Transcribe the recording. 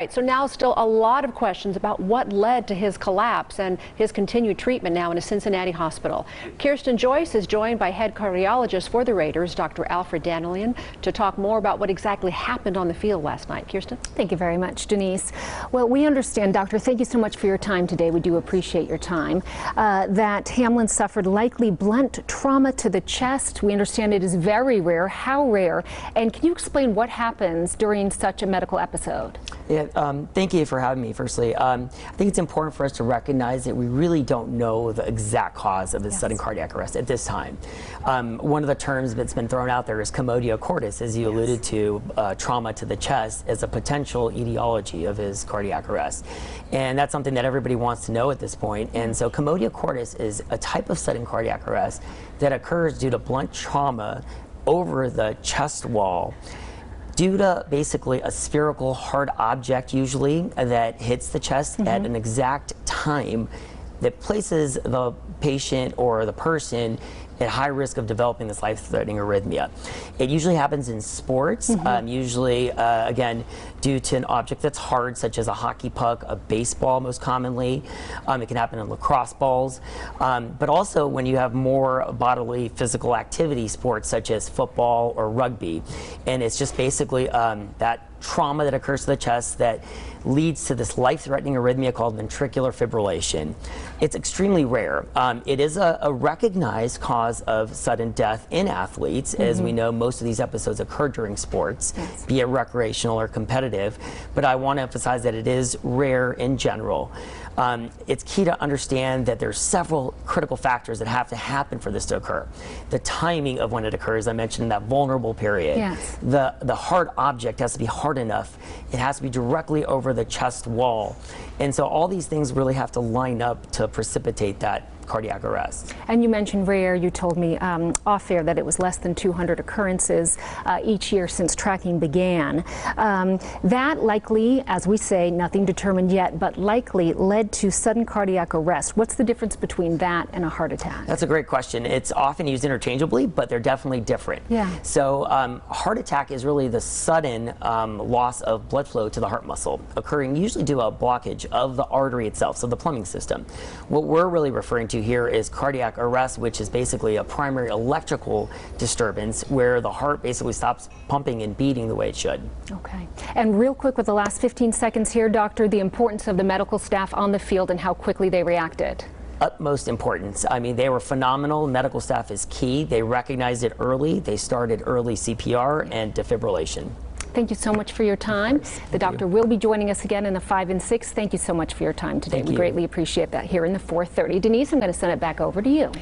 Right, so now still a lot of questions about what led to his collapse and his continued treatment now in a Cincinnati hospital. Kirsten Joyce is joined by head cardiologist for the Raiders, Dr. Alfred Danelian, to talk more about what exactly happened on the field last night. Kirsten? Thank you very much, Denise. Well, we understand, Doctor, thank you so much for your time today. We do appreciate your time. That Hamlin suffered likely blunt trauma to the chest. We understand it is very rare. How rare? And can you explain what happens during such a medical episode? Yeah, thank you for having me, firstly. I think it's important for us to recognize that we really don't know the exact cause of this sudden cardiac arrest at this time. One of the terms that's been thrown out there is commodio cordis, as you alluded to, trauma to the chest as a potential etiology of his cardiac arrest. And that's something that everybody wants to know at this point. And so commodio cordis is a type of sudden cardiac arrest that occurs due to blunt trauma over the chest wall, due to basically a spherical hard object usually that hits the chest at an exact time that places the patient or the person at high risk of developing this life-threatening arrhythmia. It usually happens in sports, usually, again, due to an object that's hard, such as a hockey puck, a baseball most commonly. It can happen in lacrosse balls, but also when you have more bodily physical activity sports, such as football or rugby. And it's just basically that trauma that occurs to the chest that leads to this life-threatening arrhythmia called ventricular fibrillation. It's extremely rare. It is a recognized cause of sudden death in athletes. As we know, most of these episodes occur during sports, be it recreational or competitive, but I want to emphasize that it is rare in general. It's key to understand that there's several critical factors that have to happen for this to occur. The timing of when it occurs, I mentioned that vulnerable period. The hard object has to be hard enough. It has to be directly over the chest wall. And so all these things really have to line up to precipitate that cardiac arrest. And you mentioned rare. You told me off air that it was less than 200 occurrences each year since tracking began. That likely, as we say, nothing determined yet, but likely led to sudden cardiac arrest. What's the difference between that and a heart attack? That's a great question. It's often used interchangeably, but they're definitely different. So heart attack is really the sudden loss of blood flow to the heart muscle, occurring usually due to a blockage of the artery itself, so the plumbing system. What we're really referring to here is cardiac arrest, which is basically a primary electrical disturbance where the heart basically stops pumping and beating the way it should. Okay. And real quick with the last 15 seconds here, Doctor, the importance of the medical staff on the field and how quickly they reacted. Utmost importance. I mean, they were phenomenal. Medical staff is key. They recognized it early. They started early CPR and defibrillation. Thank you so much for your time. The doctor will be joining us again in the 5 and 6. Thank you so much for your time today. We greatly appreciate that here in the 4:30. Denise, I'm going to send it back over to you.